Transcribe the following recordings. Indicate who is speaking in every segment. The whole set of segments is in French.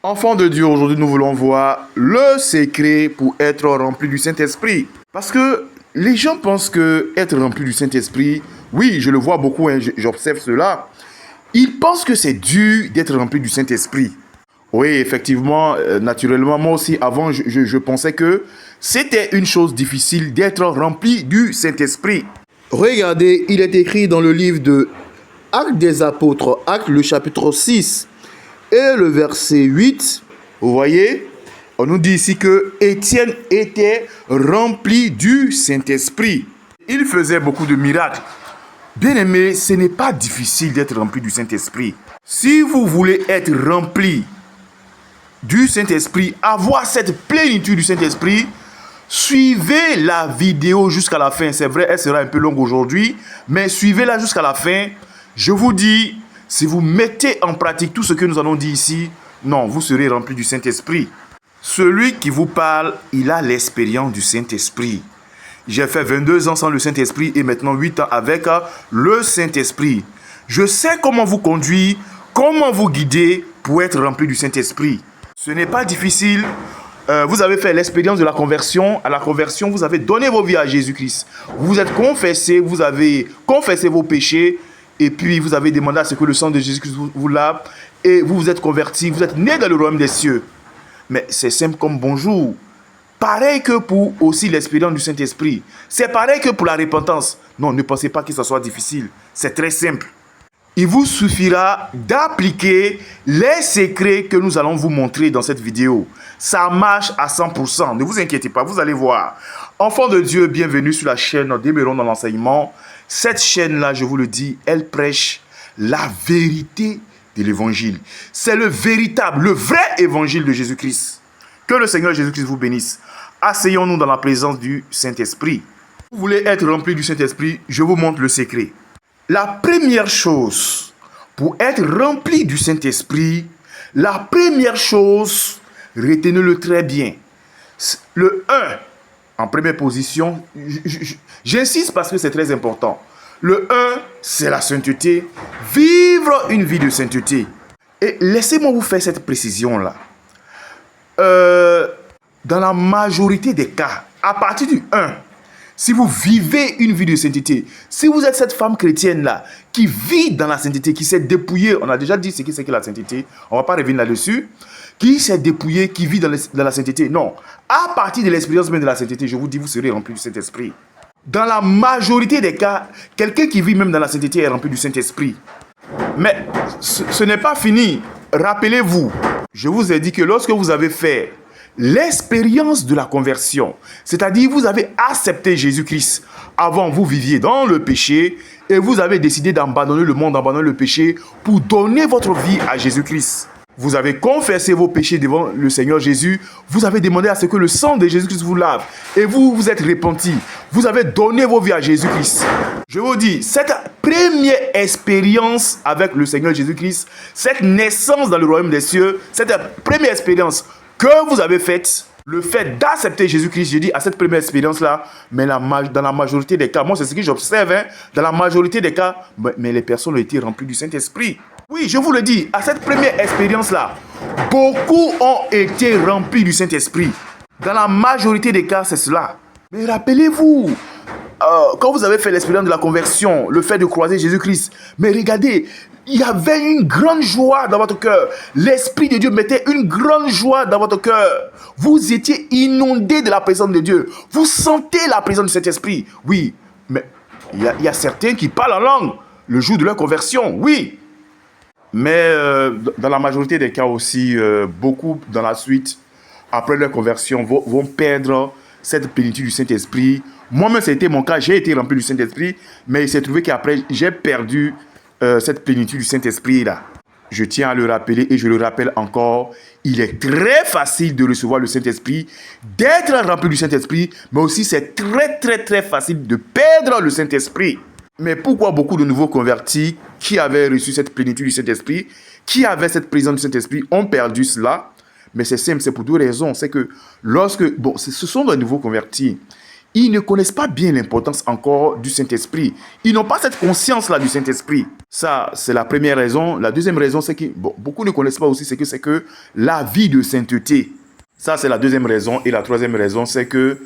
Speaker 1: Enfants de Dieu, aujourd'hui nous voulons voir le secret pour être rempli du Saint-Esprit. Parce que les gens pensent que être rempli du Saint-Esprit, oui, je le vois beaucoup, j'observe cela. Ils pensent que c'est dur d'être rempli du Saint-Esprit. Oui, effectivement, naturellement, moi aussi, avant, je pensais que c'était une chose difficile d'être rempli du Saint-Esprit. Regardez, il est écrit dans le livre de Actes des Apôtres, Actes le chapitre 6 et le verset 8. Vous voyez, on nous dit ici que Étienne était rempli du Saint-Esprit. Il faisait beaucoup de miracles. Bien aimé, ce n'est pas difficile d'être rempli du Saint-Esprit. Si vous voulez être rempli du Saint-Esprit, avoir cette plénitude du Saint-Esprit, suivez la vidéo jusqu'à la fin. C'est vrai, elle sera un peu longue aujourd'hui, mais suivez-la jusqu'à la fin. Je vous dis, si vous mettez en pratique tout ce que nous allons dire ici, non, vous serez rempli du Saint-Esprit. Celui qui vous parle, il a l'expérience du Saint-Esprit. J'ai fait 22 ans sans le Saint-Esprit et maintenant 8 ans avec le Saint-Esprit. Je sais comment vous conduire, comment vous guider pour être rempli du Saint-Esprit. Ce n'est pas difficile. Vous avez fait l'expérience de la conversion. À la conversion, vous avez donné vos vies à Jésus-Christ. Vous vous êtes confessé, vous avez confessé vos péchés. Et puis, vous avez demandé à ce que le sang de Jésus-Christ vous lave. Et vous vous êtes converti, vous êtes né dans le royaume des cieux. Mais c'est simple comme bonjour. Pareil que pour aussi l'expérience du Saint-Esprit. C'est pareil que pour la repentance. Non, ne pensez pas que ça soit difficile. C'est très simple. Il vous suffira d'appliquer les secrets que nous allons vous montrer dans cette vidéo. Ça marche à 100%. Ne vous inquiétez pas, vous allez voir. Enfants de Dieu, bienvenue sur la chaîne Demeurons dans l'enseignement. Cette chaîne-là, je vous le dis, elle prêche la vérité de l'évangile. C'est le véritable, le vrai évangile de Jésus-Christ. Que le Seigneur Jésus-Christ vous bénisse. Asseyons-nous dans la présence du Saint-Esprit. Vous voulez être rempli du Saint-Esprit, je vous montre le secret. La première chose pour être rempli du Saint-Esprit, la première chose, retenez-le très bien. Le 1, en première position, j'insiste parce que c'est très important. Le 1, c'est la sainteté. Vivre une vie de sainteté. Et laissez-moi vous faire cette précision-là. Dans la majorité des cas, à partir du 1, si vous vivez une vie de sainteté, si vous êtes cette femme chrétienne-là qui vit dans la sainteté, qui s'est dépouillée, on a déjà dit ce que c'est que la sainteté, on ne va pas revenir là-dessus, qui s'est dépouillée, qui vit dans la sainteté. Non, à partir de l'expérience même de la sainteté, je vous dis, vous serez rempli du Saint-Esprit. Dans la majorité des cas, quelqu'un qui vit même dans la sainteté est rempli du Saint-Esprit. Mais ce n'est pas fini. Rappelez-vous, je vous ai dit que lorsque vous avez fait l'expérience de la conversion, c'est-à-dire vous avez accepté Jésus-Christ. Avant, vous viviez dans le péché et vous avez décidé d'abandonner le monde, d'abandonner le péché pour donner votre vie à Jésus-Christ. Vous avez confessé vos péchés devant le Seigneur Jésus. Vous avez demandé à ce que le sang de Jésus-Christ vous lave. Et vous vous êtes repenti. Vous avez donné vos vies à Jésus-Christ. Je vous dis, cette première expérience avec le Seigneur Jésus-Christ, cette naissance dans le royaume des cieux, cette première expérience que vous avez faite, le fait d'accepter Jésus-Christ, je dis à cette première expérience-là, mais dans la majorité des cas, moi c'est ce que j'observe, dans la majorité des cas, mais les personnes ont été remplies du Saint-Esprit. Oui, je vous le dis, à cette première expérience-là, beaucoup ont été remplis du Saint-Esprit. Dans la majorité des cas, c'est cela. Mais rappelez-vous, quand vous avez fait l'expérience de la conversion, le fait de croiser Jésus-Christ, mais regardez, il y avait une grande joie dans votre cœur. L'Esprit de Dieu mettait une grande joie dans votre cœur. Vous étiez inondé de la présence de Dieu. Vous sentez la présence de cet esprit. Oui, mais il y a certains qui parlent en langue le jour de leur conversion. Oui. Mais dans la majorité des cas aussi, beaucoup dans la suite, après leur conversion, vont perdre cette plénitude du Saint-Esprit. Moi-même, c'était mon cas. J'ai été rempli du Saint-Esprit, mais il s'est trouvé qu'après, j'ai perdu cette plénitude du Saint-Esprit-là. Je tiens à le rappeler et je le rappelle encore. Il est très facile de recevoir le Saint-Esprit, d'être rempli du Saint-Esprit, mais aussi c'est très facile de perdre le Saint-Esprit. Mais pourquoi beaucoup de nouveaux convertis qui avaient reçu cette plénitude du Saint-Esprit, qui avaient cette présence du Saint-Esprit, ont perdu cela? Mais c'est simple, c'est pour deux raisons. C'est que lorsque, ce sont des nouveaux convertis. ils ne connaissent pas bien l'importance encore du Saint-Esprit. Ils n'ont pas cette conscience-là du Saint-Esprit. Ça, c'est la première raison. La deuxième raison, c'est que beaucoup ne connaissent pas aussi, c'est que la vie de sainteté. Ça, c'est la deuxième raison. Et la troisième raison, c'est que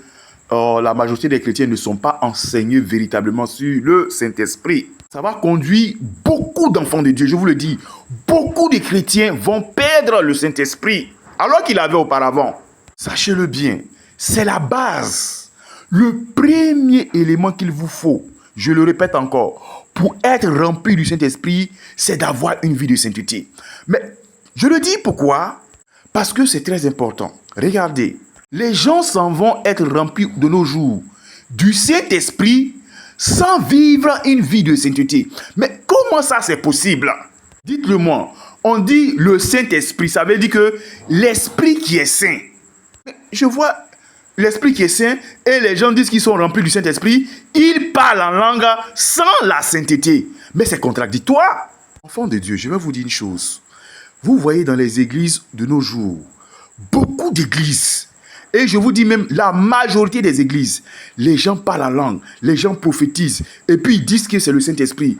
Speaker 1: la majorité des chrétiens ne sont pas enseignés véritablement sur le Saint-Esprit. Ça va conduire beaucoup d'enfants de Dieu, je vous le dis. Beaucoup de chrétiens vont perdre le Saint-Esprit alors qu'il avait auparavant. Sachez-le bien, c'est la base. Le premier élément qu'il vous faut, je le répète encore, pour être rempli du Saint-Esprit, c'est d'avoir une vie de sainteté. Mais je le dis pourquoi? Parce que c'est très important. Regardez, les gens s'en vont être remplis de nos jours du Saint-Esprit sans vivre une vie de sainteté. Mais comment ça c'est possible? Dites-le moi. On dit le Saint-Esprit, ça veut dire que l'Esprit qui est saint. Je vois l'Esprit qui est saint et les gens disent qu'ils sont remplis du Saint-Esprit. Ils parlent en langue sans la sainteté. Mais c'est contradictoire. Enfants de Dieu, je vais vous dire une chose. Vous voyez dans les églises de nos jours, beaucoup d'églises, et je vous dis même la majorité des églises, les gens parlent en langue, les gens prophétisent, et puis ils disent que c'est le Saint-Esprit.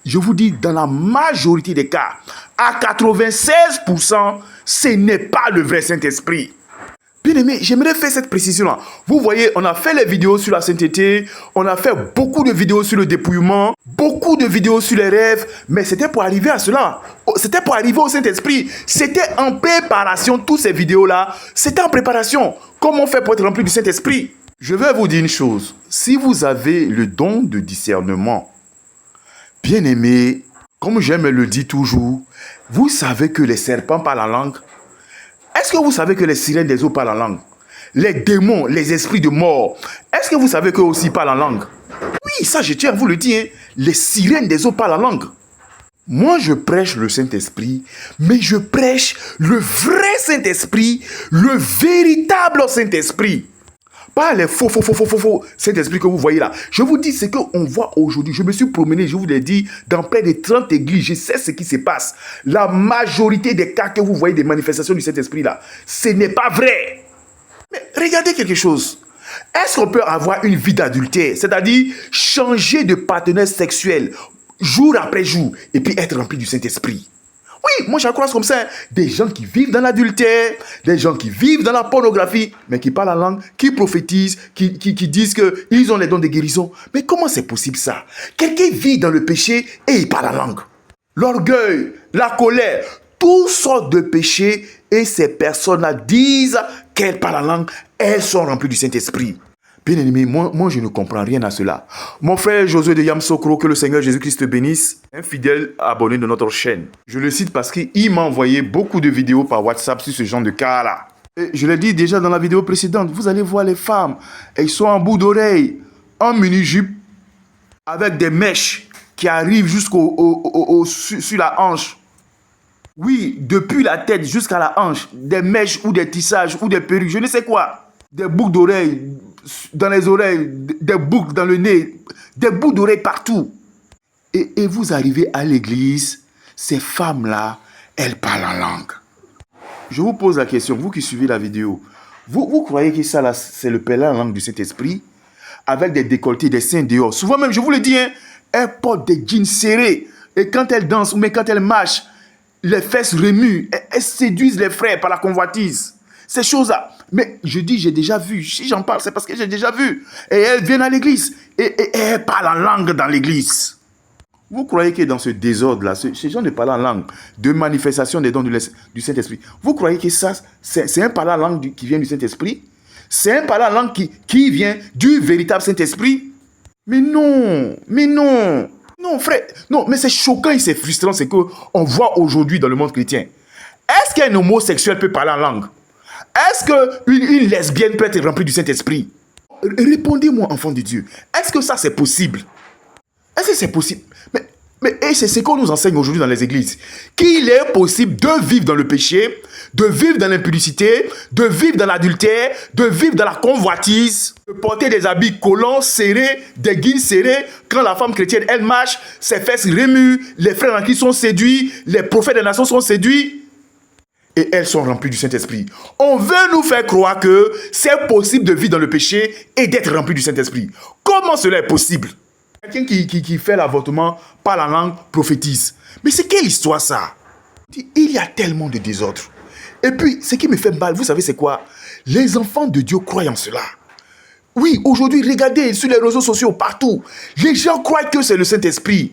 Speaker 1: Je vous dis, dans la majorité des cas, à 96%, ce n'est pas le vrai Saint-Esprit. Bien aimé, j'aimerais faire cette précision-là. Vous voyez, on a fait les vidéos sur la sainteté, on a fait beaucoup de vidéos sur le dépouillement, beaucoup de vidéos sur les rêves, mais c'était pour arriver à cela. C'était pour arriver au Saint-Esprit. C'était en préparation, toutes ces vidéos-là, c'était en préparation. Comment on fait pour être rempli du Saint-Esprit? Je vais vous dire une chose. Si vous avez le don de discernement, bien aimé, comme j'aime le dire toujours, vous savez que les serpents parlent en langue. Est-ce que vous savez que les sirènes des eaux parlent en langue? Les démons, les esprits de mort, est-ce que vous savez qu'eux aussi parlent en langue? Oui, ça je tiens à vous le dire. Les sirènes des eaux parlent en langue. Moi je prêche le Saint-Esprit, mais je prêche le vrai Saint-Esprit, le véritable Saint-Esprit. Pas les faux Saint-Esprit que vous voyez là. Je vous dis ce qu'on voit aujourd'hui. Je me suis promené, je vous l'ai dit, dans près de 30 églises. Je sais ce qui se passe. La majorité des cas que vous voyez des manifestations du Saint-Esprit là, ce n'est pas vrai. Mais regardez quelque chose. Est-ce qu'on peut avoir une vie d'adultère, c'est-à-dire changer de partenaire sexuel jour après jour et puis être rempli du Saint-Esprit? Oui, moi je crois comme ça. Des gens qui vivent dans l'adultère, des gens qui vivent dans la pornographie, mais qui parlent la langue, qui prophétisent, qui disent qu'ils ont les dons de guérison. Mais comment c'est possible ça? Quelqu'un vit dans le péché et il parle la langue. L'orgueil, la colère, toutes sortes de péchés, et ces personnes-là disent qu'elles parlent la langue, elles sont remplies du Saint-Esprit. Bien aimé, moi je ne comprends rien à cela. Mon frère Josué de Yamsokro, que le Seigneur Jésus-Christ te bénisse, un fidèle abonné de notre chaîne. Je le cite parce qu'il m'a envoyé beaucoup de vidéos par WhatsApp sur ce genre de cas-là. Et je l'ai dit déjà dans la vidéo précédente, vous allez voir les femmes, elles sont en bout d'oreille, en mini-jupe, avec des mèches qui arrivent sur la hanche. Oui, depuis la tête jusqu'à la hanche, des mèches ou des tissages ou des perruques, je ne sais quoi. Des boucles d'oreilles dans les oreilles, des boucles dans le nez, des boucles d'oreilles partout. Et vous arrivez à l'église, ces femmes-là, elles parlent en langue. Je vous pose la question, vous qui suivez la vidéo, vous croyez que ça, là, c'est le parler en langue du Saint-Esprit? Avec des décolletés, des seins dehors. Souvent même, je vous le dis, hein, elles portent des jeans serrés. Et quand elles dansent, ou même quand elles marchent, les fesses remuent. Elles séduisent les frères par la convoitise. Ces choses-là. Mais je dis, j'ai déjà vu. Si j'en parle, c'est parce que j'ai déjà vu. Et elles viennent à l'église. Et elles parlent en langue dans l'église. Vous croyez que dans ce désordre-là, ces gens ne parlent en langue, de manifestation des dons du Saint-Esprit, vous croyez que ça, c'est un parler en langue qui vient du Saint-Esprit? C'est un parler en langue qui vient du véritable Saint-Esprit? Mais non, mais non. Non, frère. Non, mais c'est choquant et c'est frustrant ce qu'on voit aujourd'hui dans le monde chrétien. Est-ce qu'un homosexuel peut parler en langue? Est-ce qu'une lesbienne peut être remplie du Saint-Esprit? Répondez-moi, enfant de Dieu. Est-ce que ça, c'est possible? Est-ce que c'est possible? Mais c'est ce qu'on nous enseigne aujourd'hui dans les églises. Qu'il est possible de vivre dans le péché, de vivre dans l'impudicité, de vivre dans l'adultère, de vivre dans la convoitise, de porter des habits collants, serrés, des guides serrés. Quand la femme chrétienne, elle marche, ses fesses remuent, les frères en Christ sont séduits, les prophètes des nations sont séduits. et elles sont remplies du Saint-Esprit. On veut nous faire croire que c'est possible de vivre dans le péché et d'être rempli du Saint-Esprit. Comment cela est possible? Quelqu'un qui fait l'avortement par la langue prophétise. Mais c'est quelle histoire ça? Il y a tellement de désordre. Et puis, ce qui me fait mal, vous savez c'est quoi? Les enfants de Dieu croient en cela. Oui, aujourd'hui, regardez sur les réseaux sociaux, partout. Les gens croient que c'est le Saint-Esprit.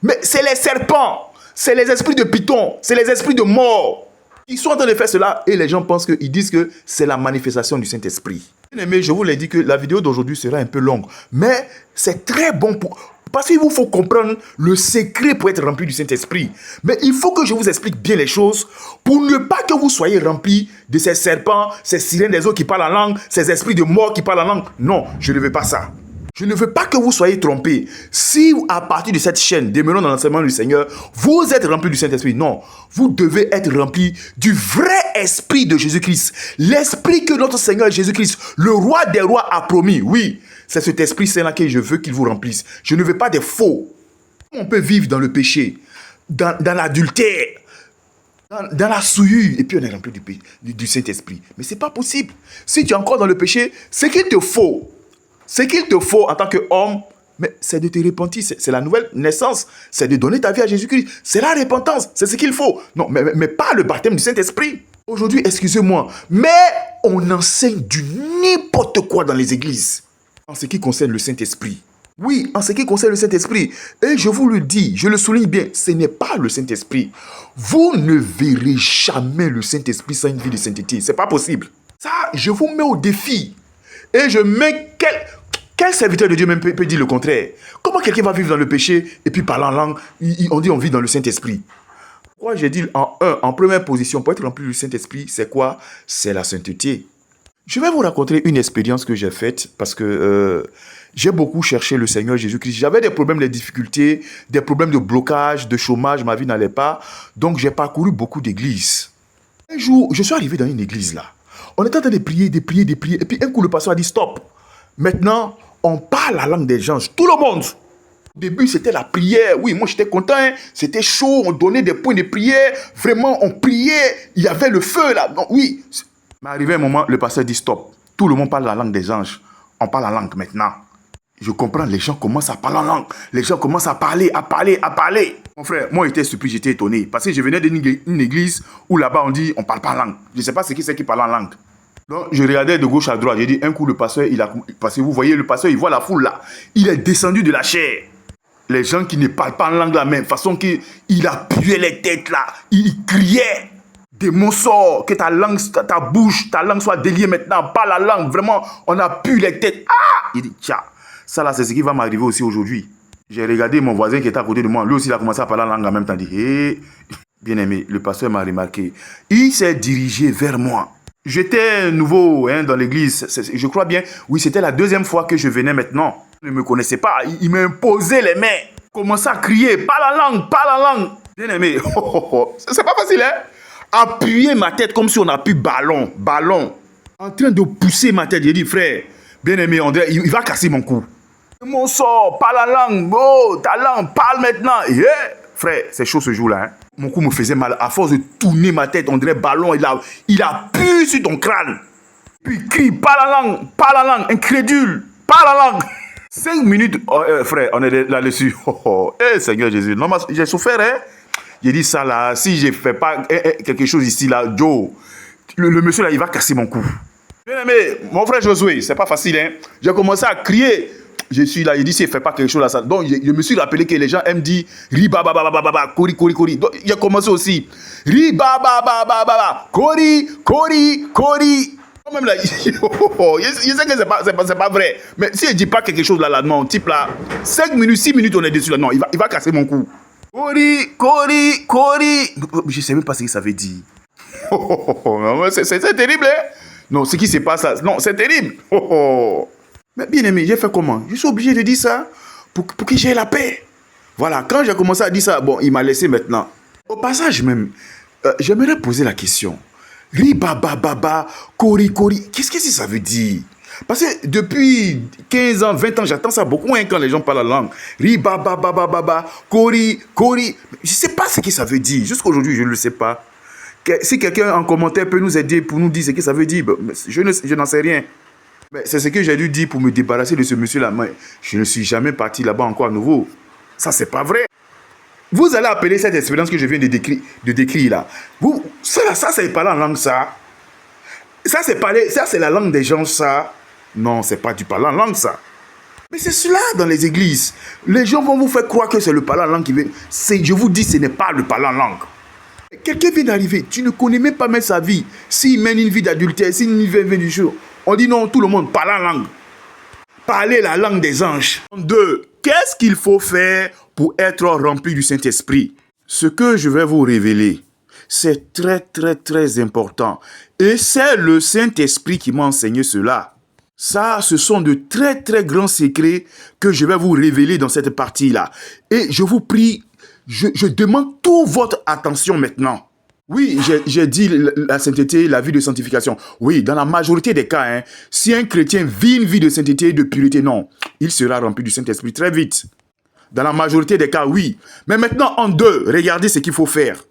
Speaker 1: Mais c'est les serpents, c'est les esprits de python, c'est les esprits de mort. Ils sont en train de faire cela et les gens pensent qu'ils disent que c'est la manifestation du Saint-Esprit. Mais je vous l'ai dit que la vidéo d'aujourd'hui sera un peu longue. Mais c'est très bon pour... Parce qu'il vous faut comprendre le secret pour être rempli du Saint-Esprit. Mais il faut que je vous explique bien les choses pour ne pas que vous soyez remplis de ces serpents, ces sirènes des eaux qui parlent en langue, ces esprits de mort qui parlent en langue. Non, je ne veux pas ça. Je ne veux pas que vous soyez trompés. Si à partir de cette chaîne, demeurons dans l'enseignement du Seigneur, vous êtes remplis du Saint-Esprit. Non, vous devez être remplis du vrai esprit de Jésus-Christ. L'esprit que notre Seigneur Jésus-Christ, le roi des rois, a promis. Oui, c'est cet esprit saint-là que je veux qu'il vous remplisse. Je ne veux pas des faux. On peut vivre dans le péché, dans l'adultère, dans la souillure, et puis on est rempli du Saint-Esprit. Mais ce n'est pas possible. Si tu es encore dans le péché, ce qu'il te faut en tant qu'homme, mais c'est de te repentir, c'est la nouvelle naissance, c'est de donner ta vie à Jésus-Christ. C'est la repentance, c'est ce qu'il faut. Non, mais pas le baptême du Saint-Esprit. Aujourd'hui, excusez-moi, mais on enseigne du n'importe quoi dans les églises en ce qui concerne le Saint-Esprit. Oui, en ce qui concerne le Saint-Esprit. Et je vous le dis, je le souligne bien, ce n'est pas le Saint-Esprit. Vous ne verrez jamais le Saint-Esprit sans une vie de sainteté. Ce n'est pas possible. Ça, je vous mets au défi. Et je mets quel serviteur de Dieu même peut dire le contraire? Comment quelqu'un va vivre dans le péché et puis parler en langue, on dit on vit dans le Saint-Esprit? Pourquoi j'ai dit en première position, pour être rempli du Saint-Esprit, c'est quoi? C'est la sainteté. Je vais vous raconter une expérience que j'ai faite parce que j'ai beaucoup cherché le Seigneur Jésus-Christ. J'avais des problèmes, des difficultés, des problèmes de blocage, de chômage, ma vie n'allait pas. Donc j'ai parcouru beaucoup d'églises. Un jour, je suis arrivé dans une église là. On était en train de prier. Et puis un coup, le pasteur a dit stop. Maintenant, on parle la langue des gens. Tout le monde. Au début, c'était la prière. Oui, moi, j'étais content. Hein. C'était chaud. On donnait des points de prière. Vraiment, on priait. Il y avait le feu là. Donc, oui. Mais arrivé un moment, le pasteur dit stop. Tout le monde parle la langue des anges. On parle la langue maintenant. Je comprends, les gens commencent à parler en langue. Les gens commencent à parler. Mon frère, moi, j'étais surpris, j'étais étonné. Parce que je venais d'une église où là-bas, on dit on ne parle pas en langue. Je ne sais pas ce qui c'est qui parle en langue. Donc, je regardais de gauche à droite. J'ai dit, un coup, le pasteur, parce que vous voyez, le pasteur, il voit la foule là. Il est descendu de la chair. Les gens qui ne parlent pas en langue la même façon qu'il appuyait les têtes là. Il criait. Des mots sortent, que ta langue, ta bouche, ta langue soit déliée maintenant. Pas la langue, vraiment, on appuie les têtes. Ah! Il dit, tiens, ça là, c'est ce qui va m'arriver aussi aujourd'hui. J'ai regardé mon voisin qui était à côté de moi. Lui aussi, il a commencé à parler en langue en même temps. Il dit, hé, bien aimé, le pasteur m'a remarqué. Il s'est dirigé vers moi. J'étais nouveau dans l'église, je crois bien. Oui, c'était la deuxième fois que je venais maintenant. Il ne me connaissait pas, il m'a imposé les mains. Commençait à crier, parle la langue. Bien aimé, c'est pas facile, hein? Appuyer ma tête comme si on appuie ballon. En train de pousser ma tête, j'ai dit, frère, bien aimé, André, il va casser mon cou. Mon sort, parle la langue, oh, ta langue, parle maintenant. Yeah. Frère, c'est chaud ce jour-là. Hein? Mon cou me faisait mal. À force de tourner ma tête, on dirait ballon. Il appuie sur ton crâne. Puis il crie, parle la langue, incrédule, parle la langue. 5 minutes, frère, on est là-dessus. Seigneur Jésus. Non, j'ai souffert, hein. J'ai dit ça là, si je ne fais pas quelque chose ici, là, Joe, le monsieur là, il va casser mon cou. Bien aimé, mon frère Josué, c'est pas facile, hein. J'ai commencé à crier. Je suis là, il dit, s'il ne fait pas quelque chose là, ça. Donc, je me suis rappelé que les gens aiment dire, riba, baba, kori. Donc, j'ai commencé aussi. Riba, baba, kori. Même là, je sais que c'est pas vrai. Mais si je ne dis pas quelque chose là, non, type là, 5 minutes, 6 minutes, on est dessus là, non, il va casser mon cou. Kori. Je ne sais même pas ce que ça veut dire. C'est terrible, hein? Non, ce qui se passe là, non, c'est terrible. Mais bien aimé, j'ai fait comment? Je suis obligé de dire ça pour que j'ai la paix. Voilà, quand j'ai commencé à dire ça, bon, il m'a laissé maintenant. Au passage même, j'aimerais poser la question. Ribababa, kori. Qu'est-ce que ça veut dire? Parce que depuis 15 ans, 20 ans, j'attends ça beaucoup quand les gens parlent la langue. Ribababa, kori. Je ne sais pas ce que ça veut dire. Jusqu'à aujourd'hui, je ne le sais pas. Si quelqu'un en commentaire peut nous aider pour nous dire ce que ça veut dire, je n'en sais rien. C'est ce que j'ai dû dire pour me débarrasser de ce monsieur-là. Je ne suis jamais parti là-bas encore à nouveau. Ça, c'est pas vrai. Vous allez appeler cette expérience que je viens de décrire là. Ça c'est parler en langue, ça. Ça, c'est la langue des gens, ça. Non, c'est pas du parler en langue, ça. Mais c'est cela dans les églises. Les gens vont vous faire croire que c'est le parler en langue qui vient. Je vous dis, ce n'est pas le parler en langue. Quelqu'un vient d'arriver, tu ne connais même pas sa vie. S'il mène une vie d'adultère, s'il vient du jour, on dit non, tout le monde parle en langue. Parler la langue des anges. 2. Qu'est-ce qu'il faut faire pour être rempli du Saint-Esprit? Ce que je vais vous révéler, c'est très, très, très important. Et c'est le Saint-Esprit qui m'a enseigné cela. Ça, ce sont de très, très grands secrets que je vais vous révéler dans cette partie-là. Et je vous prie, je demande toute votre attention maintenant. Oui, j'ai dit la sainteté, la vie de sanctification. Oui, dans la majorité des cas, si un chrétien vit une vie de sainteté et de pureté, non, il sera rempli du Saint-Esprit très vite. Dans la majorité des cas, oui. Mais maintenant, en 2, regardez ce qu'il faut faire.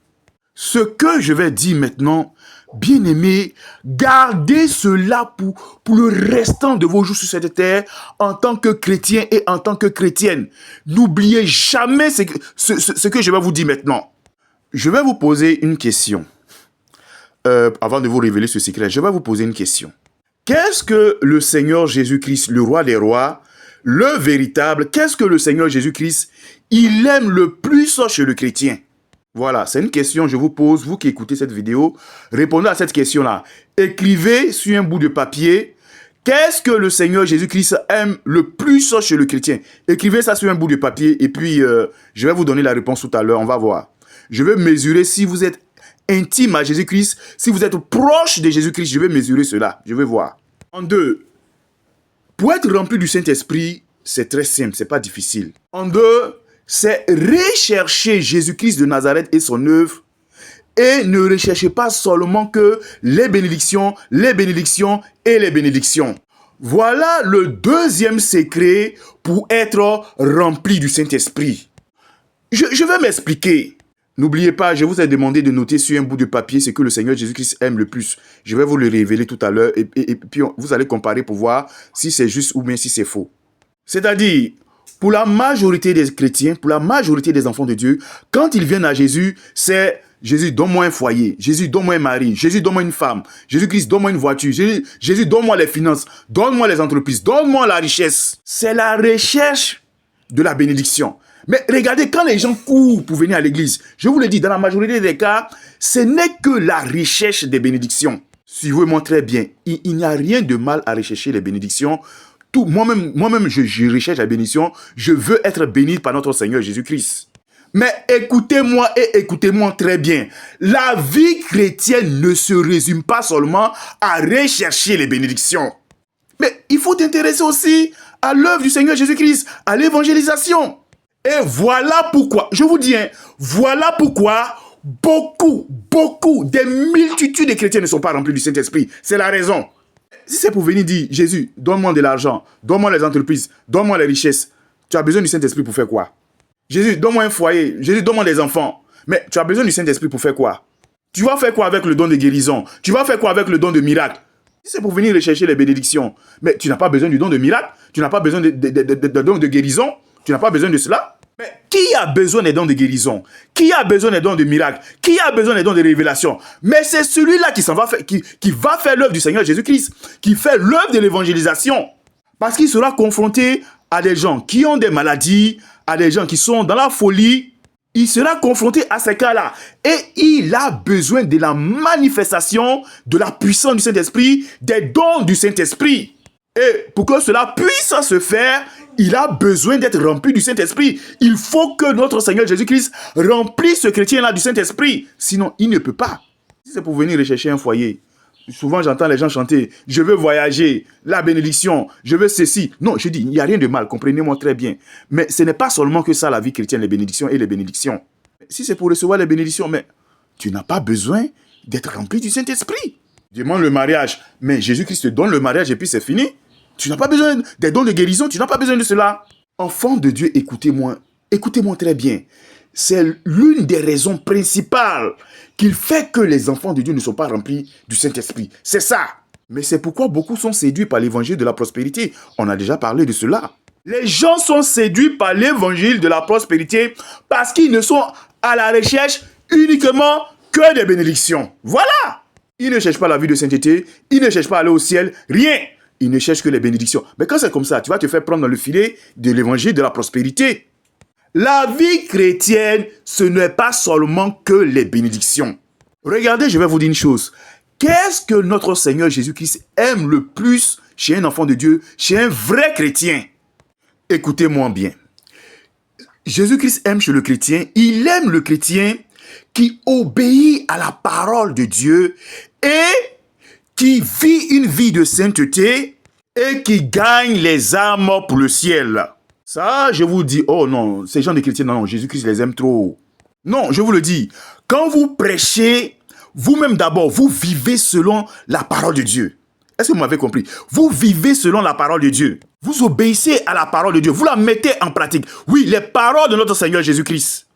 Speaker 1: Ce que je vais dire maintenant, bien-aimés, gardez cela pour le restant de vos jours sur cette terre en tant que chrétien et en tant que chrétienne. N'oubliez jamais ce que je vais vous dire maintenant. Je vais vous poser une question. Avant de vous révéler ce secret, je vais vous poser une question. Qu'est-ce que le Seigneur Jésus-Christ, le roi des rois, le véritable, qu'est-ce que le Seigneur Jésus-Christ, il aime le plus chez le chrétien? Voilà, c'est une question, je vous pose, vous qui écoutez cette vidéo, répondez à cette question-là. Écrivez sur un bout de papier, qu'est-ce que le Seigneur Jésus-Christ aime le plus chez le chrétien? Écrivez ça sur un bout de papier et puis je vais vous donner la réponse tout à l'heure, on va voir. Je vais mesurer si vous êtes intime à Jésus-Christ, si vous êtes proche de Jésus-Christ, je vais mesurer cela, je vais voir. En 2, pour être rempli du Saint-Esprit, c'est très simple, c'est pas difficile. En 2, c'est rechercher Jésus-Christ de Nazareth et son œuvre et ne recherchez pas seulement que les bénédictions et les bénédictions. Voilà le 2e secret pour être rempli du Saint-Esprit. Je vais m'expliquer. N'oubliez pas, je vous ai demandé de noter sur un bout de papier ce que le Seigneur Jésus-Christ aime le plus. Je vais vous le révéler tout à l'heure et puis vous allez comparer pour voir si c'est juste ou bien si c'est faux. C'est-à-dire, pour la majorité des chrétiens, pour la majorité des enfants de Dieu, quand ils viennent à Jésus, c'est Jésus, donne-moi un foyer. Jésus, donne-moi un mari. Jésus, donne-moi une femme. Jésus-Christ, donne-moi une voiture. Jésus, donne-moi les finances. Donne-moi les entreprises. Donne-moi la richesse. C'est la recherche de la bénédiction. Mais regardez, quand les gens courent pour venir à l'église, je vous le dis, dans la majorité des cas, ce n'est que la recherche des bénédictions. Suivez-moi très bien. Il n'y a rien de mal à rechercher les bénédictions. Moi-même, je recherche la bénédiction. Je veux être béni par notre Seigneur Jésus-Christ. Mais écoutez-moi et écoutez-moi très bien. La vie chrétienne ne se résume pas seulement à rechercher les bénédictions. Mais il faut t'intéresser aussi à l'œuvre du Seigneur Jésus-Christ, à l'évangélisation. Et voilà pourquoi, je vous dis, voilà pourquoi beaucoup, des multitudes de chrétiens ne sont pas remplis du Saint-Esprit. C'est la raison. Si c'est pour venir dire, Jésus, donne-moi de l'argent, donne-moi les entreprises, donne-moi les richesses, tu as besoin du Saint-Esprit pour faire quoi? Jésus, donne-moi un foyer, Jésus, donne-moi des enfants. Mais tu as besoin du Saint-Esprit pour faire quoi? Tu vas faire quoi avec le don de guérison? Tu vas faire quoi avec le don de miracle? Si c'est pour venir rechercher les bénédictions, mais tu n'as pas besoin du don de miracle, tu n'as pas besoin de don de guérison, tu n'as pas besoin de cela. Mais qui a besoin des dons de guérison? Qui a besoin des dons de miracle? Qui a besoin des dons de révélation? Mais c'est celui-là qui va faire l'œuvre du Seigneur Jésus-Christ, qui fait l'œuvre de l'évangélisation. Parce qu'il sera confronté à des gens qui ont des maladies, à des gens qui sont dans la folie. Il sera confronté à ces cas-là. Et il a besoin de la manifestation de la puissance du Saint-Esprit, des dons du Saint-Esprit. Et pour que cela puisse se faire, il a besoin d'être rempli du Saint-Esprit. Il faut que notre Seigneur Jésus-Christ remplisse ce chrétien-là du Saint-Esprit. Sinon, il ne peut pas. Si c'est pour venir rechercher un foyer, souvent j'entends les gens chanter, je veux voyager, la bénédiction, je veux ceci. Non, je dis, il n'y a rien de mal, comprenez-moi très bien. Mais ce n'est pas seulement que ça, la vie chrétienne, les bénédictions et les bénédictions. Si c'est pour recevoir les bénédictions, mais tu n'as pas besoin d'être rempli du Saint-Esprit. Demande le mariage, mais Jésus-Christ te donne le mariage et puis c'est fini. Tu n'as pas besoin des dons de guérison, tu n'as pas besoin de cela. Enfants de Dieu, écoutez-moi très bien. c'est l'une des raisons principales qui fait que les enfants de Dieu ne sont pas remplis du Saint-Esprit. C'est ça. Mais c'est pourquoi beaucoup sont séduits par l'évangile de la prospérité. On a déjà parlé de cela. Les gens sont séduits par l'évangile de la prospérité parce qu'ils ne sont à la recherche uniquement que des bénédictions. Voilà. Ils ne cherchent pas la vie de sainteté, ils ne cherchent pas à aller au ciel, rien. Ils ne cherchent que les bénédictions. Mais quand c'est comme ça, tu vas te faire prendre dans le filet de l'évangile de la prospérité. La vie chrétienne, ce n'est pas seulement que les bénédictions. Regardez, je vais vous dire une chose. Qu'est-ce que notre Seigneur Jésus-Christ aime le plus chez un enfant de Dieu, chez un vrai chrétien? Écoutez-moi bien. Jésus-Christ aime chez le chrétien, il aime le chrétien qui obéit à la parole de Dieu et qui vit une vie de sainteté et qui gagne les âmes pour le ciel. Ça, je vous dis, oh non, ces gens de chrétiens, non, Jésus-Christ les aime trop. Non, je vous le dis, quand vous prêchez, vous-même d'abord, vous vivez selon la parole de Dieu. Est-ce que vous m'avez compris? Vous vivez selon la parole de Dieu. Vous obéissez à la parole de Dieu. Vous la mettez en pratique. Oui, les paroles de notre Seigneur Jésus-Christ.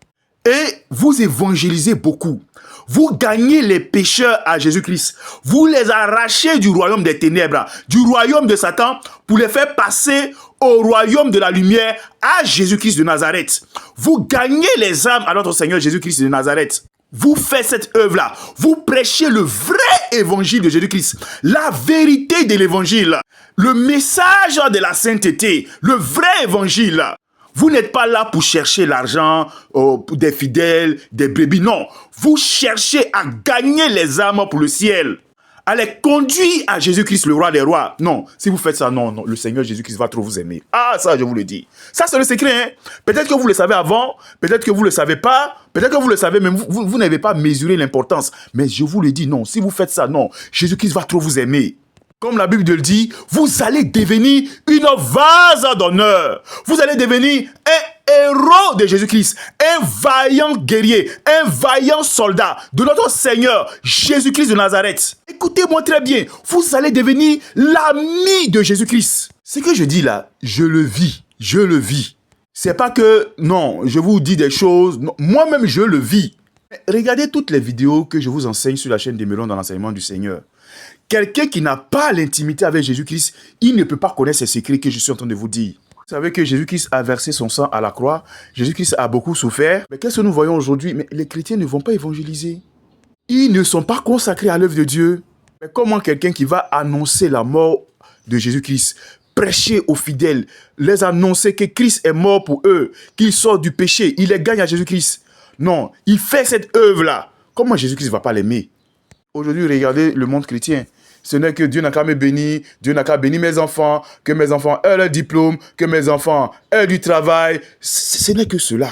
Speaker 1: Et vous évangélisez beaucoup. Vous gagnez les pécheurs à Jésus-Christ. Vous les arrachez du royaume des ténèbres, du royaume de Satan, pour les faire passer au royaume de la lumière à Jésus-Christ de Nazareth. Vous gagnez les âmes à notre Seigneur Jésus-Christ de Nazareth. Vous faites cette œuvre-là. Vous prêchez le vrai évangile de Jésus-Christ. La vérité de l'évangile. Le message de la sainteté. Le vrai évangile. Vous n'êtes pas là pour chercher l'argent des fidèles, des brebis. Non. Vous cherchez à gagner les âmes pour le ciel. À les conduire à Jésus-Christ, le roi des rois. Non, si vous faites ça, non, non, le Seigneur Jésus-Christ va trop vous aimer. Ah, ça, je vous le dis. Ça, c'est le secret. Hein? Peut-être que vous le savez avant, peut-être que vous ne le savez pas, peut-être que vous le savez, mais vous n'avez pas mesuré l'importance. Mais je vous le dis, non, si vous faites ça, non, Jésus-Christ va trop vous aimer. Comme la Bible le dit, vous allez devenir une vase d'honneur. Vous allez devenir un héros de Jésus-Christ, un vaillant guerrier, un vaillant soldat de notre Seigneur Jésus-Christ de Nazareth. Écoutez-moi très bien, vous allez devenir l'ami de Jésus-Christ. Ce que je dis là, je le vis, je le vis. C'est pas que, non, je vous dis des choses, moi-même je le vis. Regardez toutes les vidéos que je vous enseigne sur la chaîne des Melons dans l'enseignement du Seigneur. Quelqu'un qui n'a pas l'intimité avec Jésus-Christ, il ne peut pas connaître ces secrets que je suis en train de vous dire. Vous savez que Jésus-Christ a versé son sang à la croix. Jésus-Christ a beaucoup souffert. Mais qu'est-ce que nous voyons aujourd'hui? Mais les chrétiens ne vont pas évangéliser. Ils ne sont pas consacrés à l'œuvre de Dieu. Mais comment quelqu'un qui va annoncer la mort de Jésus-Christ, prêcher aux fidèles, les annoncer que Christ est mort pour eux, qu'il sort du péché, il les gagne à Jésus-Christ? Non, il fait cette œuvre-là. Comment Jésus-Christ ne va pas l'aimer? Aujourd'hui, regardez le monde chrétien. Ce n'est que Dieu n'a qu'à me bénir, Dieu n'a qu'à bénir mes enfants, que mes enfants aient leur diplôme, que mes enfants aient du travail. Ce n'est que cela.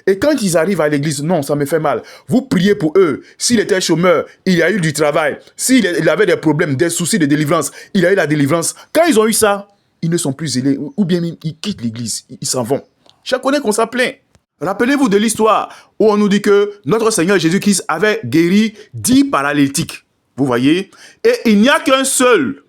Speaker 1: Et quand ils arrivent à l'église, non, ça me fait mal. Vous priez pour eux. S'il était chômeur, il a eu du travail. S'il avait des problèmes, des soucis de délivrance, il a eu la délivrance. Quand ils ont eu ça, ils ne sont plus zélés. Ou bien ils quittent l'église, ils s'en vont. Chaque année qu'on s'en plaint. Rappelez-vous de l'histoire où on nous dit que notre Seigneur Jésus-Christ avait guéri 10 paralytiques. Vous voyez? Et il n'y a qu'un seul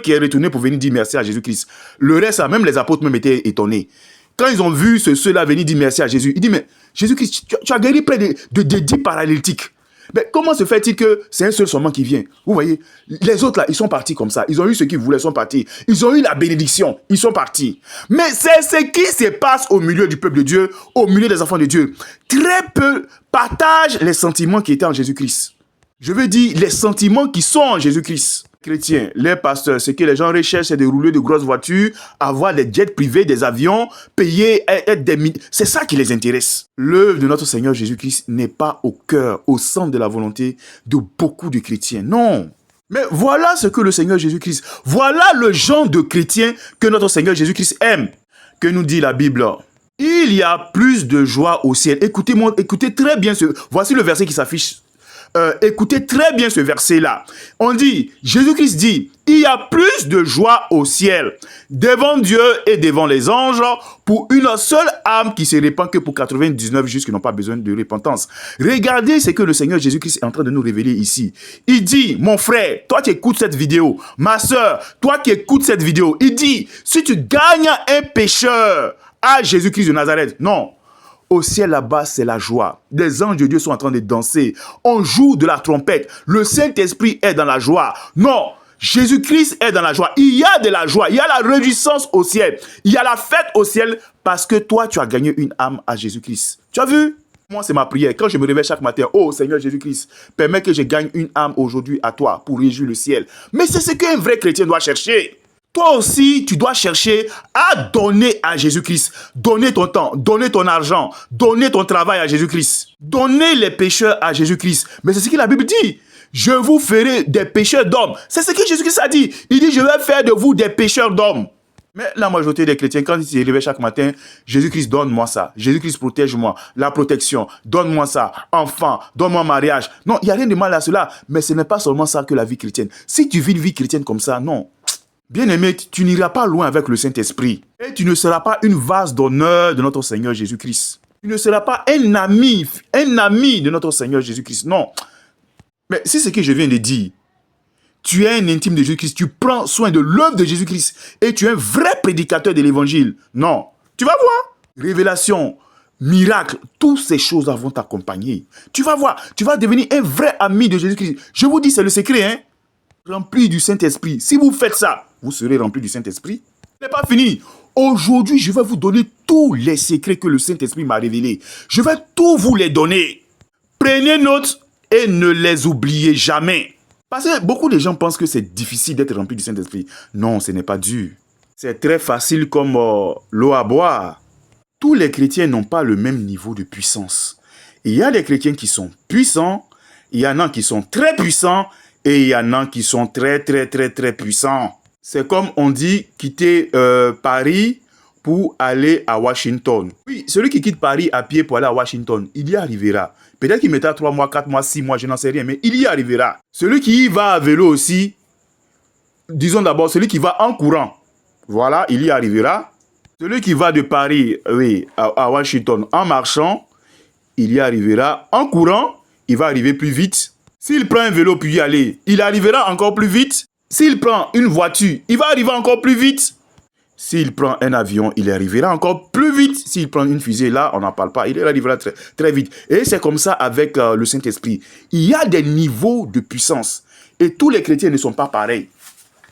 Speaker 1: qui est retourné pour venir dire merci à Jésus-Christ. Le reste, même les apôtres même étaient étonnés. Quand ils ont vu ceux-là venir dire merci à Jésus, ils disent, mais Jésus-Christ, tu as guéri près de 10 paralytiques. Mais comment se fait-il que c'est un seul seulement qui vient? Vous voyez, les autres là, ils sont partis comme ça. Ils ont eu ce qu'ils voulaient, ils sont partis. Ils ont eu la bénédiction, ils sont partis. Mais c'est ce qui se passe au milieu du peuple de Dieu, au milieu des enfants de Dieu. Très peu partagent les sentiments qui étaient en Jésus-Christ. Je veux dire, les sentiments qui sont en Jésus-Christ. Chrétiens, les pasteurs, ce que les gens recherchent, c'est de rouler de grosses voitures, avoir des jets privés, des avions, payer, être des... C'est ça qui les intéresse. L'œuvre de notre Seigneur Jésus-Christ n'est pas au cœur, au centre de la volonté de beaucoup de chrétiens. Non. Mais voilà ce que le Seigneur Jésus-Christ, voilà le genre de chrétien que notre Seigneur Jésus-Christ aime. Que nous dit la Bible? Il y a plus de joie au ciel. Écoutez-moi, écoutez très bien voici le verset qui s'affiche. Écoutez très bien ce verset-là. On dit, Jésus-Christ dit, il y a plus de joie au ciel, devant Dieu et devant les anges, pour une seule âme qui se répand que pour 99 justes qui n'ont pas besoin de repentance. Regardez ce que le Seigneur Jésus-Christ est en train de nous révéler ici. Il dit, mon frère, toi qui écoutes cette vidéo, ma soeur, toi qui écoutes cette vidéo, il dit, si tu gagnes un pécheur à Jésus-Christ de Nazareth, non, Au ciel là-bas, c'est la joie. Des anges de Dieu sont en train de danser. On joue de la trompette. Le Saint-Esprit est dans la joie. Non, Jésus-Christ est dans la joie. Il y a de la joie. Il y a la réjouissance au ciel. Il y a la fête au ciel parce que toi, tu as gagné une âme à Jésus-Christ. Tu as vu? Moi, c'est ma prière. Quand je me réveille chaque matin, oh Seigneur Jésus-Christ, permets que je gagne une âme aujourd'hui à toi pour réjouir le ciel. Mais c'est ce qu'un vrai chrétien doit chercher. Toi aussi, tu dois chercher à donner à Jésus-Christ. Donner ton temps, donner ton argent, donner ton travail à Jésus-Christ. Donner les pécheurs à Jésus-Christ. Mais c'est ce que la Bible dit. Je vous ferai des pécheurs d'hommes. C'est ce que Jésus-Christ a dit. Il dit, je vais faire de vous des pécheurs d'hommes. Mais la majorité des chrétiens, quand ils se réveillent chaque matin, Jésus-Christ, donne-moi ça. Jésus-Christ, protège-moi. La protection, donne-moi ça. Enfant, donne-moi mariage. Non, il n'y a rien de mal à cela. Mais ce n'est pas seulement ça que la vie chrétienne. Si tu vis une vie chrétienne comme ça, non. Bien-aimé, tu n'iras pas loin avec le Saint-Esprit. Et tu ne seras pas une vase d'honneur de notre Seigneur Jésus-Christ. Tu ne seras pas un ami de notre Seigneur Jésus-Christ. Non. Mais c'est ce que je viens de dire. Tu es un intime de Jésus-Christ. Tu prends soin de l'œuvre de Jésus-Christ. Et tu es un vrai prédicateur de l'évangile. Non. Tu vas voir. Révélation, miracle, toutes ces choses vont t'accompagner. Tu vas voir. Tu vas devenir un vrai ami de Jésus-Christ. Je vous dis, c'est le secret, hein. Rempli du Saint-Esprit. Si vous faites ça, vous serez rempli du Saint-Esprit. Ce n'est pas fini. Aujourd'hui, je vais vous donner tous les secrets que le Saint-Esprit m'a révélés. Je vais tout vous les donner. Prenez note et ne les oubliez jamais. Parce que beaucoup de gens pensent que c'est difficile d'être rempli du Saint-Esprit. Non, ce n'est pas dur. C'est très facile comme l'eau à boire. Tous les chrétiens n'ont pas le même niveau de puissance. Il y a des chrétiens qui sont puissants, il y en a qui sont très puissants, et il y en a qui sont très puissants. C'est comme on dit quitter Paris pour aller à Washington. Oui, celui qui quitte Paris à pied pour aller à Washington, il y arrivera. Peut-être qu'il mettra 3 mois, 4 mois, 6 mois, je n'en sais rien, mais il y arrivera. Celui qui y va à vélo aussi, disons d'abord celui qui va en courant, voilà, il y arrivera. Celui qui va de Paris à Washington en marchant, il y arrivera. En courant, il va arriver plus vite. S'il prend un vélo puis y aller, il arrivera encore plus vite. S'il prend une voiture, il va arriver encore plus vite. S'il prend un avion, il arrivera encore plus vite. S'il prend une fusée, là, on n'en parle pas. Il arrivera très vite. Et c'est comme ça avec le Saint-Esprit. Il y a des niveaux de puissance. Et tous les chrétiens ne sont pas pareils.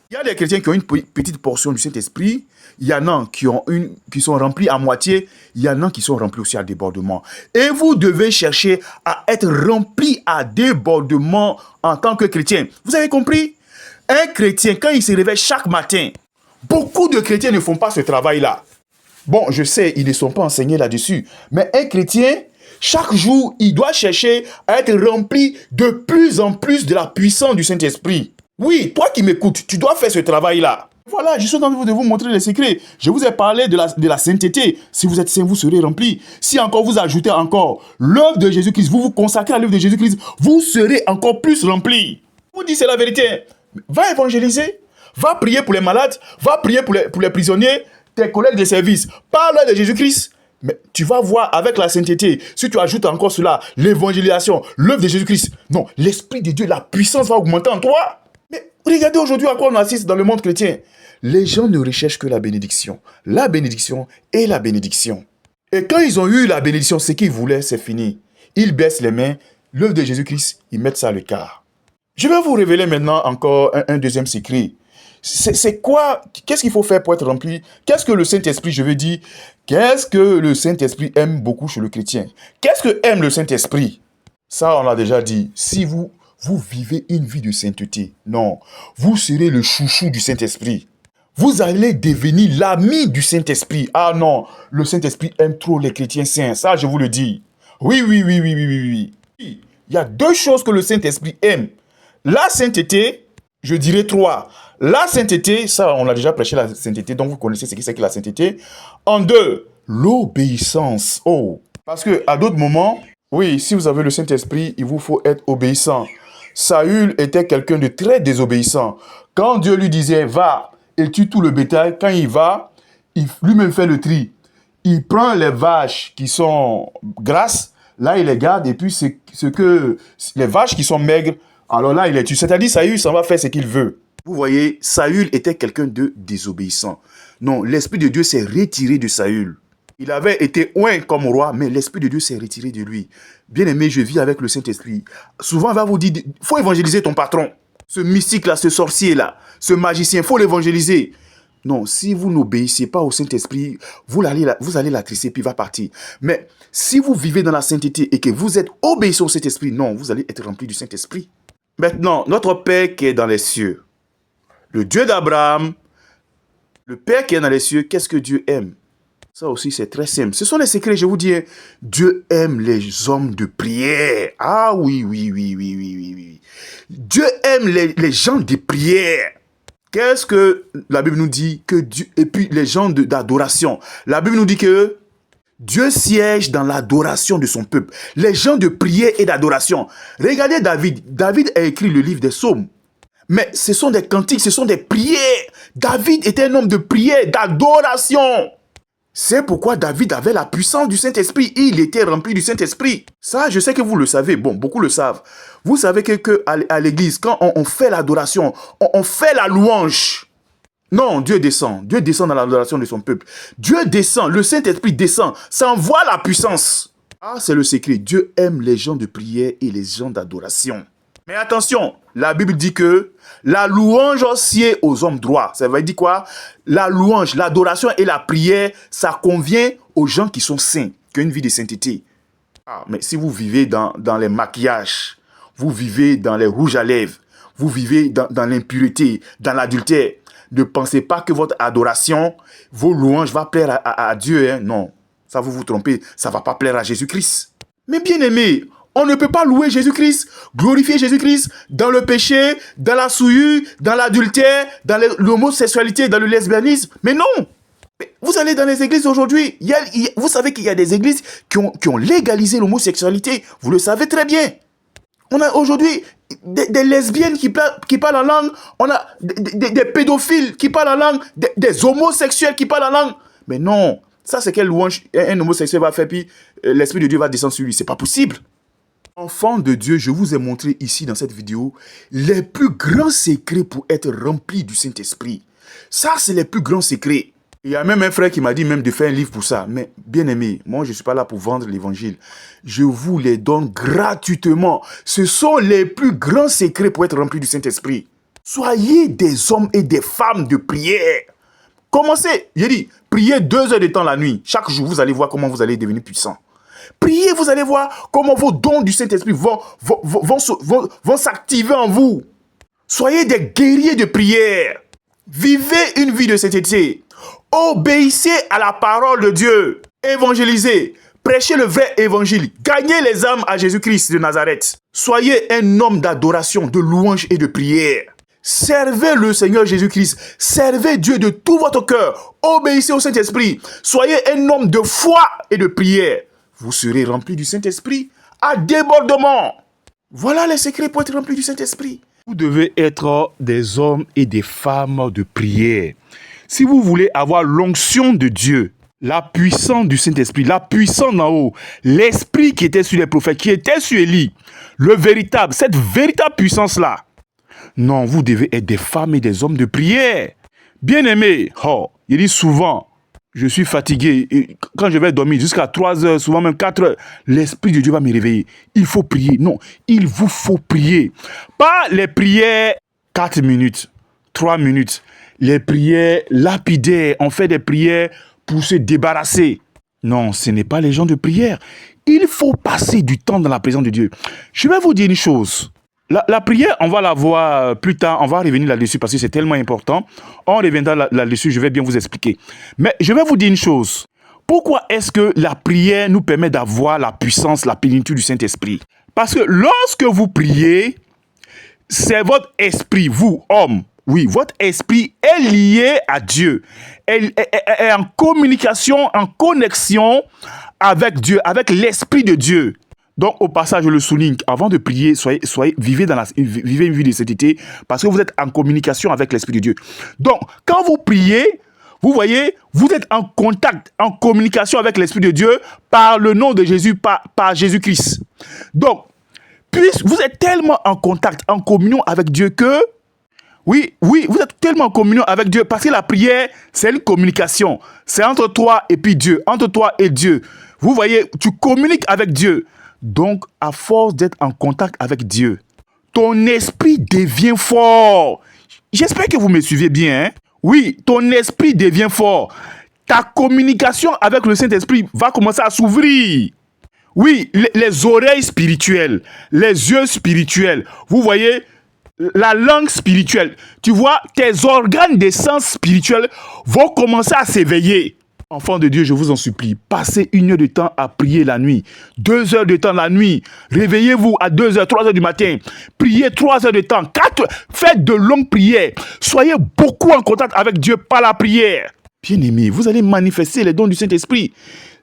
Speaker 1: Il y a des chrétiens qui ont une petite portion du Saint-Esprit. Il y en a qui sont remplis à moitié. Il y en a qui sont remplis aussi à débordement. Et vous devez chercher à être rempli à débordement en tant que chrétien. Vous avez compris? Un chrétien, quand il se réveille chaque matin, beaucoup de chrétiens ne font pas ce travail-là. Bon, je sais, ils ne sont pas enseignés là-dessus. Mais un chrétien, chaque jour, il doit chercher à être rempli de plus en plus de la puissance du Saint-Esprit. Oui, toi qui m'écoutes, tu dois faire ce travail-là. Voilà, je suis en train de vous montrer les secrets. Je vous ai parlé de la sainteté. Si vous êtes saint, vous serez rempli. Si encore vous ajoutez encore l'œuvre de Jésus-Christ, vous vous consacrez à l'œuvre de Jésus-Christ, vous serez encore plus rempli. Je vous dis, c'est la vérité. Va évangéliser. Va prier pour les malades. Va prier pour les prisonniers. Tes collègues de service. Parle de Jésus-Christ. Mais tu vas voir avec la sainteté, si tu ajoutes encore cela, l'évangélisation, l'œuvre de Jésus-Christ. Non, l'Esprit de Dieu, la puissance va augmenter en toi. Mais regardez aujourd'hui à quoi on assiste dans le monde chrétien. Les gens ne recherchent que la bénédiction et la bénédiction. Et quand ils ont eu la bénédiction, ce qu'ils voulaient, c'est fini. Ils baissent les mains, l'œuvre de Jésus-Christ, ils mettent ça à l'écart. Je vais vous révéler maintenant encore un deuxième secret. C'est quoi? Qu'est-ce qu'il faut faire pour être rempli? Qu'est-ce que le Saint-Esprit, je veux dire, qu'est-ce que le Saint-Esprit aime beaucoup chez le chrétien? Qu'est-ce que aime le Saint-Esprit? Ça, on l'a déjà dit. Si vous vivez une vie de sainteté, non, vous serez le chouchou du Saint-Esprit. Vous allez devenir l'ami du Saint-Esprit. Ah non, le Saint-Esprit aime trop les chrétiens saints. Ça, je vous le dis. Oui. Il y a 2 choses que le Saint-Esprit aime. La sainteté, je dirais 3. La sainteté, ça, on a déjà prêché la sainteté, donc vous connaissez ce que c'est que la sainteté. En 2, l'obéissance. Oh, parce que à d'autres moments, oui, si vous avez le Saint-Esprit, il vous faut être obéissant. Saül était quelqu'un de très désobéissant. Quand Dieu lui disait, va et tue tout le bétail, quand il va, il lui-même fait le tri. Il prend les vaches qui sont grasses, là il les garde, et puis les vaches qui sont maigres, alors là il les tue. C'est-à-dire Saül s'en va faire ce qu'il veut. Vous voyez, Saül était quelqu'un de désobéissant. Non, l'Esprit de Dieu s'est retiré de Saül. Il avait été oint comme roi, mais l'Esprit de Dieu s'est retiré de lui. Bien-aimé, je vis avec le Saint-Esprit. Souvent, on va vous dire, il faut évangéliser ton patron. Ce mystique-là, ce sorcier-là, ce magicien, il faut l'évangéliser. Non, si vous n'obéissez pas au Saint-Esprit, vous allez l'attrister puis il va partir. Mais si vous vivez dans la sainteté et que vous êtes obéissant au Saint-Esprit, non, vous allez être rempli du Saint-Esprit. Maintenant, notre Père qui est dans les cieux, le Dieu d'Abraham, le Père qui est dans les cieux, qu'est-ce que Dieu aime? Ça aussi, c'est très simple. Ce sont les secrets, je vous dis. Dieu aime les hommes de prière. Ah oui, oui, oui, oui, oui, oui, oui. Dieu aime les gens de prière. Qu'est-ce que la Bible nous dit que Dieu, et puis les gens d'adoration. La Bible nous dit que Dieu siège dans l'adoration de son peuple. Les gens de prière et d'adoration. Regardez David. David a écrit le livre des psaumes. Mais ce sont des cantiques, ce sont des prières. David était un homme de prière, d'adoration. C'est pourquoi David avait la puissance du Saint-Esprit. Il était rempli du Saint-Esprit. Ça, je sais que vous le savez. Bon, beaucoup le savent. Vous savez que à l'église, quand on fait l'adoration, on fait la louange. Non, Dieu descend. Dieu descend dans l'adoration de son peuple. Dieu descend, le Saint-Esprit descend. Ça envoie la puissance. Ah, c'est le secret. Dieu aime les gens de prière et les gens d'adoration. Mais attention, la Bible dit que la louange sied aux hommes droits. Ça veut dire quoi? La louange, l'adoration et la prière, ça convient aux gens qui sont saints, qui ont une vie de sainteté. Ah, mais si vous vivez dans les maquillages, vous vivez dans les rouges à lèvres, vous vivez dans l'impureté, dans l'adultère, ne pensez pas que votre adoration, vos louanges vont plaire à Dieu. Hein? Non, ça vous trompez, ça ne va pas plaire à Jésus-Christ. Mais bien aimé, on ne peut pas louer Jésus-Christ, glorifier Jésus-Christ dans le péché, dans la souillure, dans l'adultère, dans l'homosexualité, dans le lesbianisme. Mais non! Vous allez dans les églises aujourd'hui, vous savez qu'il y a des églises qui ont légalisé l'homosexualité. Vous le savez très bien. On a aujourd'hui des lesbiennes qui parlent en langue, on a des pédophiles qui parlent en langue, des homosexuels qui parlent en langue. Mais non, ça c'est quelle louange un homosexuel va faire, puis l'Esprit de Dieu va descendre sur lui. C'est pas possible. Enfants de Dieu, je vous ai montré ici dans cette vidéo les plus grands secrets pour être rempli du Saint-Esprit. Ça, c'est les plus grands secrets. Il y a même un frère qui m'a dit même de faire un livre pour ça. Mais bien aimé, moi je ne suis pas là pour vendre l'évangile. Je vous les donne gratuitement. Ce sont les plus grands secrets pour être rempli du Saint-Esprit. Soyez des hommes et des femmes de prière. Commencez, j'ai dit, priez 2 heures de temps la nuit. Chaque jour, vous allez voir comment vous allez devenir puissant. Priez, vous allez voir comment vos dons du Saint-Esprit vont s'activer en vous. Soyez des guerriers de prière. Vivez une vie de sainteté. Obéissez à la parole de Dieu. Évangélisez. Prêchez le vrai évangile. Gagnez les âmes à Jésus-Christ de Nazareth. Soyez un homme d'adoration, de louange et de prière. Servez le Seigneur Jésus-Christ. Servez Dieu de tout votre cœur. Obéissez au Saint-Esprit. Soyez un homme de foi et de prière. Vous serez rempli du Saint-Esprit à débordement. Voilà les secrets pour être rempli du Saint-Esprit. Vous devez être des hommes et des femmes de prière. Si vous voulez avoir l'onction de Dieu, la puissance du Saint-Esprit, la puissance d'en haut, l'esprit qui était sur les prophètes, qui était sur Élie, cette véritable puissance-là. Non, vous devez être des femmes et des hommes de prière. Bien-aimés, il dit souvent, je suis fatigué. Et quand je vais dormir jusqu'à 3 heures, souvent même 4 heures, l'Esprit de Dieu va me réveiller. Il faut prier. Non, il vous faut prier. Pas les prières 4 minutes, 3 minutes. Les prières lapidaires. On fait des prières pour se débarrasser. Non, ce n'est pas les gens de prière. Il faut passer du temps dans la présence de Dieu. Je vais vous dire une chose. La prière, on va la voir plus tard, on va revenir là-dessus parce que c'est tellement important. On reviendra là-dessus, je vais bien vous expliquer. Mais je vais vous dire une chose. Pourquoi est-ce que la prière nous permet d'avoir la puissance, la plénitude du Saint-Esprit? Parce que lorsque vous priez, c'est votre esprit, vous, homme. Oui, votre esprit est lié à Dieu. Elle est en communication, en connexion avec Dieu, avec l'Esprit de Dieu. Donc, au passage, je le souligne, avant de prier, vivez une vie de sainteté parce que vous êtes en communication avec l'Esprit de Dieu. Donc, quand vous priez, vous voyez, vous êtes en contact, en communication avec l'Esprit de Dieu par le nom de Jésus, par Jésus-Christ. Donc, puisque vous êtes tellement en contact, en communion avec Dieu que Oui, oui, vous êtes tellement en communion avec Dieu parce que la prière, c'est une communication. C'est entre toi et puis Dieu, entre toi et Dieu. Vous voyez, tu communiques avec Dieu. Donc, à force d'être en contact avec Dieu, ton esprit devient fort. J'espère que vous me suivez bien. Hein? Oui, ton esprit devient fort. Ta communication avec le Saint-Esprit va commencer à s'ouvrir. Oui, les oreilles spirituelles, les yeux spirituels. Vous voyez, la langue spirituelle. Tu vois, tes organes des sens spirituels vont commencer à s'éveiller. Enfants de Dieu, je vous en supplie, passez 1 heure de temps à prier la nuit, 2 heures de temps la nuit. Réveillez-vous à 2 heures, 3 heures du matin. Priez 3 heures de temps, 4. Faites de longues prières. Soyez beaucoup en contact avec Dieu par la prière. Bien-aimés, vous allez manifester les dons du Saint-Esprit.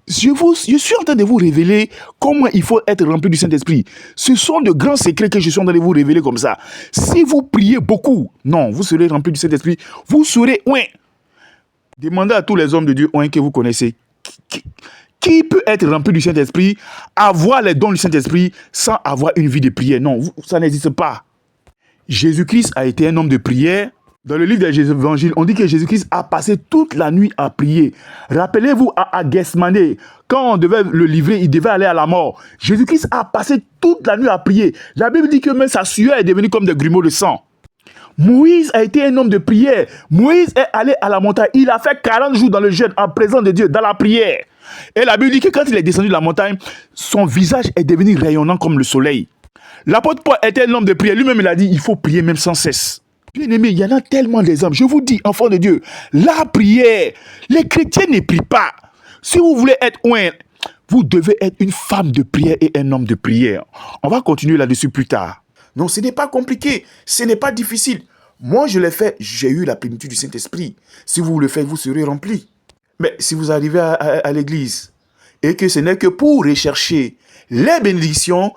Speaker 1: Je suis en train de vous révéler comment il faut être rempli du Saint-Esprit. Ce sont de grands secrets que je suis en train de vous révéler comme ça. Si vous priez beaucoup, non, vous serez rempli du Saint-Esprit. Vous serez ouin. Demandez à tous les hommes de Dieu ouin que vous connaissez. Qui peut être rempli du Saint-Esprit, avoir les dons du Saint-Esprit sans avoir une vie de prière? Non, ça n'existe pas. Jésus-Christ a été un homme de prière. Dans le livre des évangiles, on dit que Jésus-Christ a passé toute la nuit à prier. Rappelez-vous à Gethsemane, quand on devait le livrer, il devait aller à la mort. Jésus-Christ a passé toute la nuit à prier. La Bible dit que même sa sueur est devenue comme des grumeaux de sang. Moïse a été un homme de prière. Moïse est allé à la montagne. Il a fait 40 jours dans le jeûne en présence de Dieu, dans la prière. Et la Bible dit que quand il est descendu de la montagne, son visage est devenu rayonnant comme le soleil. L'apôtre Paul était un homme de prière. Lui-même, il a dit, il faut prier même sans cesse. Bien aimé, il y en a tellement d'exemples. Je vous dis, enfants de Dieu, la prière, les chrétiens ne prient pas. Si vous voulez être oint, vous devez être une femme de prière et un homme de prière. On va continuer là-dessus plus tard. Non, ce n'est pas compliqué, ce n'est pas difficile. Moi, je l'ai fait, j'ai eu la plénitude du Saint-Esprit. Si vous le faites, vous serez remplis. Mais si vous arrivez à l'église et que ce n'est que pour rechercher les bénédictions,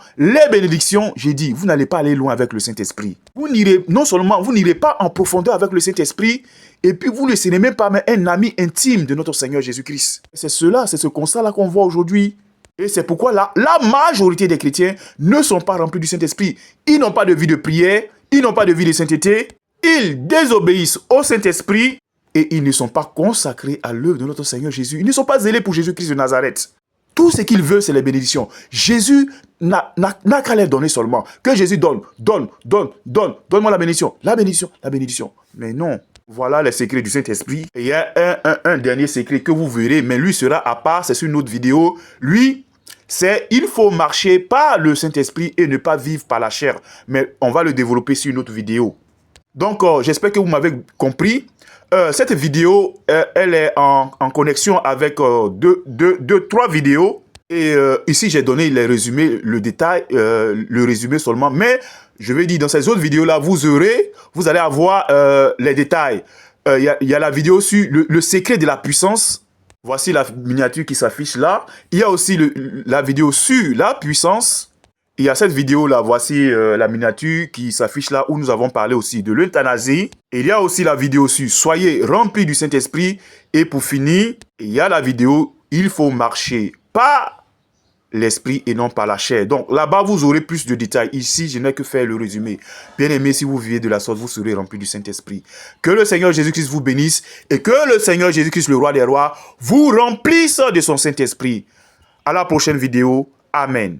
Speaker 1: j'ai dit, vous n'allez pas aller loin avec le Saint-Esprit. Vous n'irez, non seulement, vous n'irez pas en profondeur avec le Saint-Esprit, et puis vous ne serez même pas un ami intime de notre Seigneur Jésus-Christ. C'est ce constat-là qu'on voit aujourd'hui. Et c'est pourquoi la majorité des chrétiens ne sont pas remplis du Saint-Esprit. Ils n'ont pas de vie de prière, ils n'ont pas de vie de sainteté, ils désobéissent au Saint-Esprit et ils ne sont pas consacrés à l'œuvre de notre Seigneur Jésus. Ils ne sont pas zélés pour Jésus-Christ de Nazareth. Tout ce qu'il veut, c'est les bénédictions. Jésus n'a qu'à les donner seulement. Que Jésus donne-moi la bénédiction. La bénédiction. Mais non. Voilà les secrets du Saint-Esprit. Et il y a un dernier secret que vous verrez, mais lui sera à part, c'est sur une autre vidéo. Lui, c'est il faut marcher par le Saint-Esprit et ne pas vivre par la chair. Mais on va le développer sur une autre vidéo. Donc, j'espère que vous m'avez compris. Cette vidéo, elle est en connexion avec 3 vidéos. Et ici, j'ai donné les résumés, le détail, le résumé seulement. Mais je vais dire, dans ces autres vidéos-là, vous allez avoir les détails. Il y a la vidéo sur le secret de la puissance. Voici la miniature qui s'affiche là. Il y a aussi la vidéo sur la puissance. Il y a cette vidéo-là, voici la miniature qui s'affiche là où nous avons parlé aussi de l'euthanasie. Il y a aussi la vidéo sur soyez remplis du Saint-Esprit. Et pour finir, il y a la vidéo il faut marcher par l'esprit et non par la chair. Donc là-bas, vous aurez plus de détails. Ici, je n'ai que faire le résumé. Bien aimé, si vous vivez de la sorte, vous serez remplis du Saint-Esprit. Que le Seigneur Jésus-Christ vous bénisse et que le Seigneur Jésus-Christ, le roi des rois, vous remplisse de son Saint-Esprit. À la prochaine vidéo. Amen.